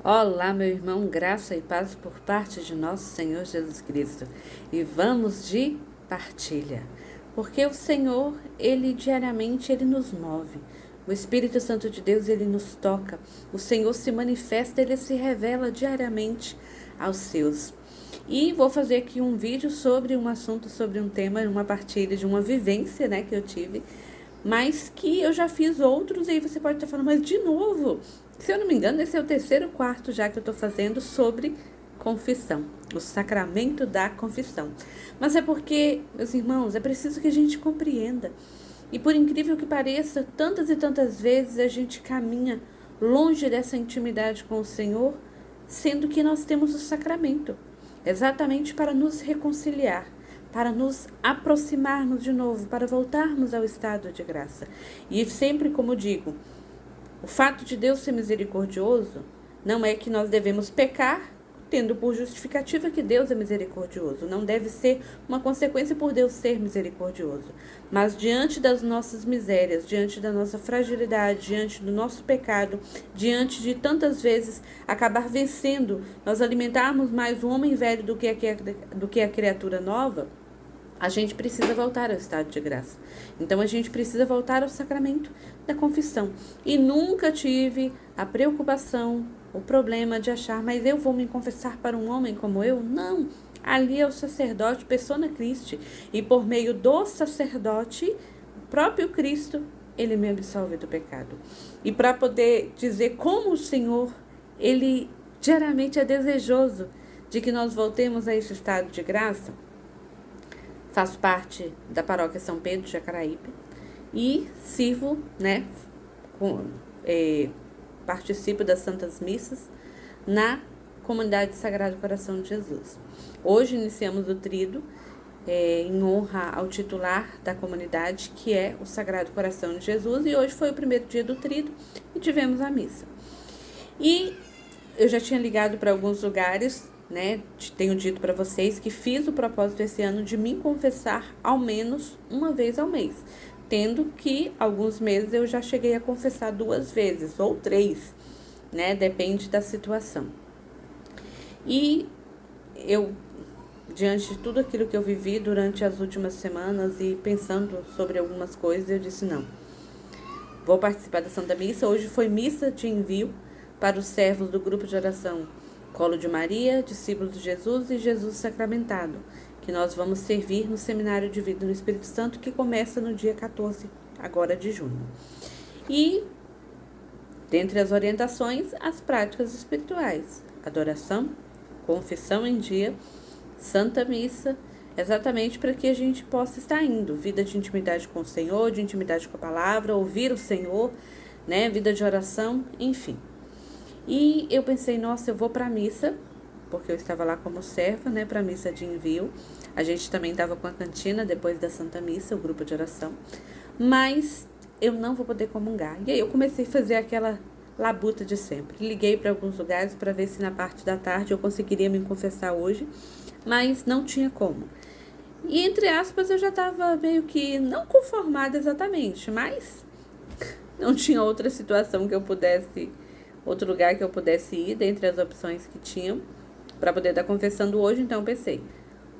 Olá, meu irmão, graça e paz por parte de nosso Senhor Jesus Cristo. E vamos de partilha, porque o Senhor, Ele diariamente, Ele nos move. O Espírito Santo de Deus, Ele nos toca. O Senhor se manifesta, Ele se revela diariamente aos seus. E vou fazer aqui um vídeo sobre um assunto, sobre um tema, uma partilha de uma vivência, que eu tive, mas que eu já fiz outros, e aí você pode estar falando, mas de novo, se eu não me engano, esse é o terceiro quarto já que eu estou fazendo sobre confissão, o sacramento da confissão. Mas é porque, meus irmãos, é preciso que a gente compreenda. E por incrível que pareça, tantas e tantas vezes a gente caminha longe dessa intimidade com o Senhor, sendo que nós temos o sacramento, exatamente para nos reconciliar, para nos aproximarmos de novo, para voltarmos ao estado de graça. E sempre, como digo, o fato de Deus ser misericordioso não é que nós devemos pecar, tendo por justificativa que Deus é misericordioso. Não deve ser uma consequência por Deus ser misericordioso. Mas diante das nossas misérias, diante da nossa fragilidade, diante do nosso pecado, diante de tantas vezes acabar vencendo, nós alimentarmos mais o homem velho do que a criatura nova, a gente precisa voltar ao estado de graça. Então, a gente precisa voltar ao sacramento da confissão. E nunca tive a preocupação, o problema de achar, mas eu vou me confessar para um homem como eu? Não. Ali é o sacerdote, persona Christi. E por meio do sacerdote, o próprio Cristo, ele me absolve do pecado. E para poder dizer como o Senhor, ele diariamente é desejoso de que nós voltemos a esse estado de graça, faço parte da paróquia São Pedro de Jacaraípe e sirvo, participo das Santas Missas na comunidade Sagrado Coração de Jesus. Hoje iniciamos o Tríduo em honra ao titular da comunidade, que é o Sagrado Coração de Jesus, e hoje foi o primeiro dia do Tríduo e tivemos a missa. E eu já tinha ligado para alguns lugares, tenho dito para vocês que fiz o propósito esse ano de me confessar ao menos uma vez ao mês, tendo que alguns meses eu já cheguei a confessar 2 vezes ou 3, depende da situação. E eu, diante de tudo aquilo que eu vivi durante as últimas semanas e pensando sobre algumas coisas, eu disse não, vou participar da Santa Missa. Hoje foi missa de envio para os servos do grupo de oração Colo de Maria, Discípulos de Jesus e Jesus Sacramentado, que nós vamos servir no Seminário de Vida no Espírito Santo, que começa no dia 14, agora de junho. E, dentre as orientações, as práticas espirituais, adoração, confissão em dia, Santa Missa, exatamente para que a gente possa estar indo, vida de intimidade com o Senhor, de intimidade com a palavra, ouvir o Senhor, vida de oração, enfim. E eu pensei, nossa, eu vou para a missa, porque eu estava lá como serva, para a missa de envio. A gente também estava com a cantina depois da Santa Missa, o grupo de oração. Mas eu não vou poder comungar. E aí eu comecei a fazer aquela labuta de sempre. Liguei para alguns lugares para ver se na parte da tarde eu conseguiria me confessar hoje, mas não tinha como. E entre aspas eu já estava meio que não conformada exatamente, mas não tinha outra situação que eu pudesse, outro lugar que eu pudesse ir, dentre as opções que tinham, para poder estar confessando hoje. Então eu pensei,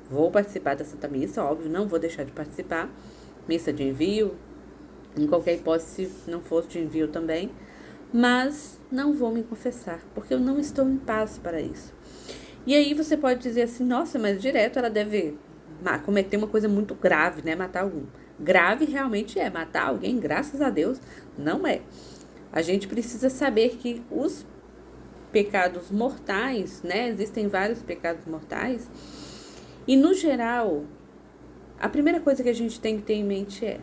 vou participar da Santa Missa, óbvio, não vou deixar de participar, missa de envio, em qualquer hipótese, se não fosse de envio também, mas não vou me confessar, porque eu não estou em paz para isso. E aí você pode dizer assim, nossa, mas direto ela deve cometer uma coisa muito grave, matar algum. Grave realmente é, matar alguém, graças a Deus, não é. A gente precisa saber que os pecados mortais, existem vários pecados mortais, e no geral, a primeira coisa que a gente tem que ter em mente é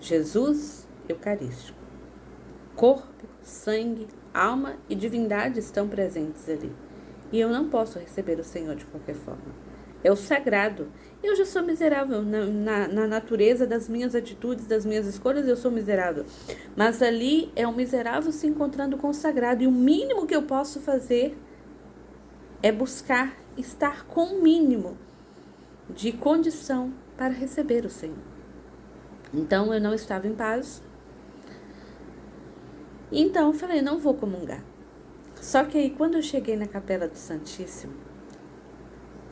Jesus Eucarístico. Corpo, sangue, alma e divindade estão presentes ali. E eu não posso receber o Senhor de qualquer forma. É o sagrado. Eu já sou miserável na natureza das minhas atitudes, das minhas escolhas, eu sou miserável. Mas ali é um miserável se encontrando com o sagrado. E o mínimo que eu posso fazer é buscar estar com o mínimo de condição para receber o Senhor. Então eu não estava em paz. Então eu falei, não vou comungar. Só que aí, quando eu cheguei na Capela do Santíssimo,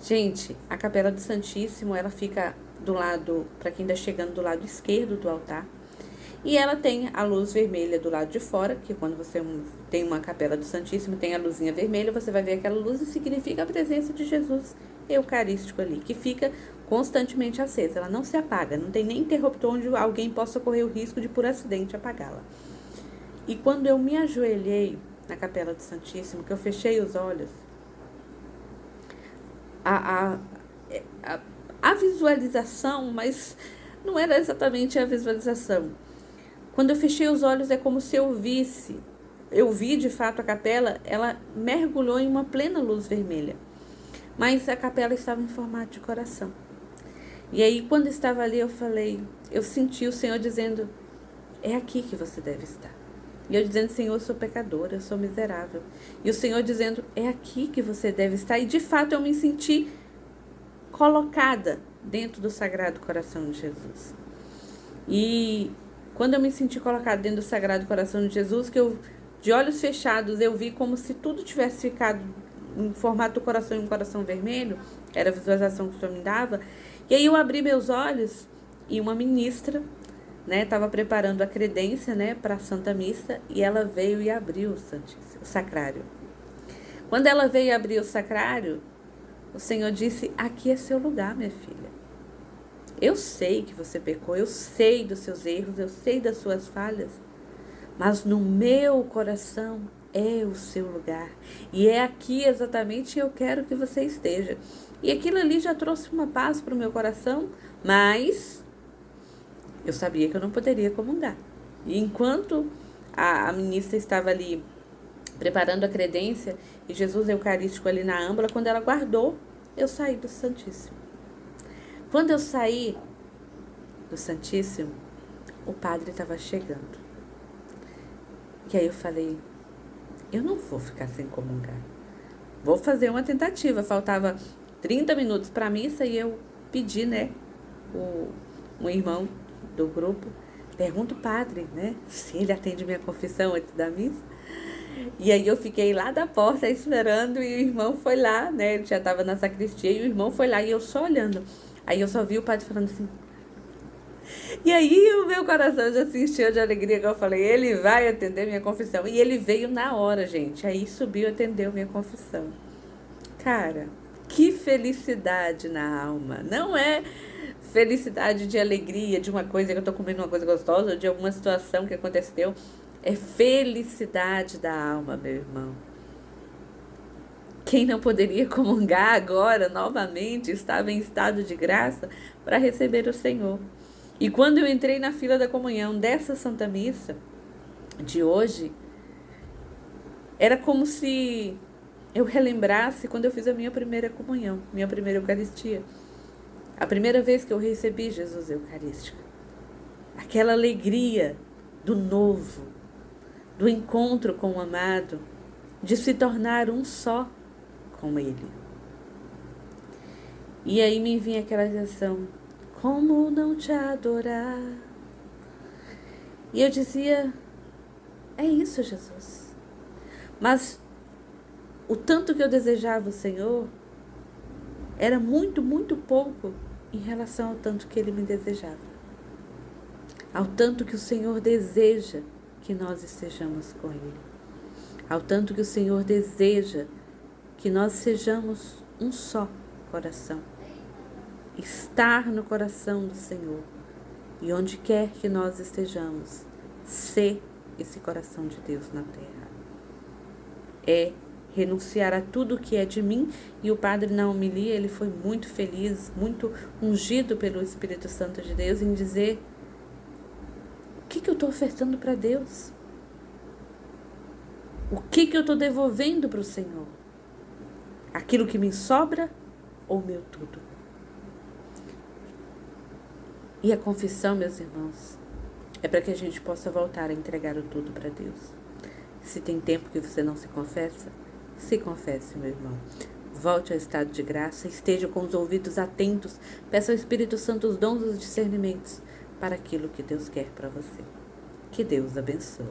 gente, a Capela do Santíssimo, ela fica do lado, para quem está chegando, do lado esquerdo do altar. E ela tem a luz vermelha do lado de fora, que quando você tem uma Capela do Santíssimo, tem a luzinha vermelha, você vai ver aquela luz e significa a presença de Jesus eucarístico ali, que fica constantemente acesa. Ela não se apaga, não tem nem interruptor onde alguém possa correr o risco de, por acidente, apagá-la. E quando eu me ajoelhei na Capela do Santíssimo, que eu fechei os olhos, a visualização, mas não era exatamente a visualização. Quando eu fechei os olhos, é como se eu vi de fato a capela, ela mergulhou em uma plena luz vermelha. Mas a capela estava em formato de coração. E aí, quando estava ali, eu senti o Senhor dizendo, é aqui que você deve estar. E eu dizendo, Senhor, eu sou pecadora, eu sou miserável. E o Senhor dizendo, é aqui que você deve estar. E de fato eu me senti colocada dentro do Sagrado Coração de Jesus. E quando eu me senti colocada dentro do Sagrado Coração de Jesus, que eu, de olhos fechados, eu vi como se tudo tivesse ficado em formato do coração, em um coração vermelho, era a visualização que o Senhor me dava. E aí eu abri meus olhos e uma ministra, estava preparando a credência, para a Santa Missa, e ela veio e abriu o sacrário. Quando ela veio abrir o sacrário, o Senhor disse, aqui é seu lugar, minha filha. Eu sei que você pecou, eu sei dos seus erros, eu sei das suas falhas, mas no meu coração é o seu lugar. E é aqui exatamente que eu quero que você esteja. E aquilo ali já trouxe uma paz para o meu coração, mas eu sabia que eu não poderia comungar. E enquanto a ministra estava ali preparando a credência, e Jesus Eucarístico ali na âmbula, quando ela guardou, eu saí do Santíssimo. Quando eu saí do Santíssimo, o padre estava chegando. E aí eu falei, eu não vou ficar sem comungar. Vou fazer uma tentativa. Faltava 30 minutos para a missa e eu pedi, um irmão do grupo, pergunta o padre, se ele atende minha confissão antes da missa. E aí eu fiquei lá da porta esperando e o irmão foi lá, ele já estava na sacristia e o irmão foi lá e eu só olhando. Aí eu só vi o padre falando assim. E aí o meu coração já se encheu de alegria, que eu falei, ele vai atender minha confissão. E ele veio na hora, gente. Aí subiu e atendeu minha confissão. Cara, que felicidade na alma. Não é felicidade de alegria, de uma coisa que eu tô comendo uma coisa gostosa, ou de alguma situação que aconteceu. É felicidade da alma, meu irmão. Quem não poderia comungar agora, novamente, estava em estado de graça para receber o Senhor. E quando eu entrei na fila da comunhão dessa Santa Missa, de hoje, era como se eu relembrasse quando eu fiz a minha primeira comunhão, minha primeira Eucaristia. A primeira vez que eu recebi Jesus Eucarístico. Aquela alegria do novo, do encontro com o amado, de se tornar um só com Ele. E aí me vinha aquela reação, como não te adorar? E eu dizia, é isso, Jesus. Mas o tanto que eu desejava o Senhor era muito, muito pouco em relação ao tanto que Ele me desejava. Ao tanto que o Senhor deseja que nós estejamos com Ele. Ao tanto que o Senhor deseja que nós sejamos um só coração. Estar no coração do Senhor. E onde quer que nós estejamos, ser esse coração de Deus na terra. É renunciar a tudo que é de mim. E o padre na homilia, ele foi muito feliz, muito ungido pelo Espírito Santo de Deus em dizer, o que eu estou ofertando para Deus? O que eu estou devolvendo para o Senhor? Aquilo que me sobra ou meu tudo? E a confissão, meus irmãos, é para que a gente possa voltar a entregar o tudo para Deus. Se tem tempo que você não se confesse, meu irmão. Volte ao estado de graça, esteja com os ouvidos atentos, peça ao Espírito Santo os dons e os discernimentos para aquilo que Deus quer para você. Que Deus abençoe.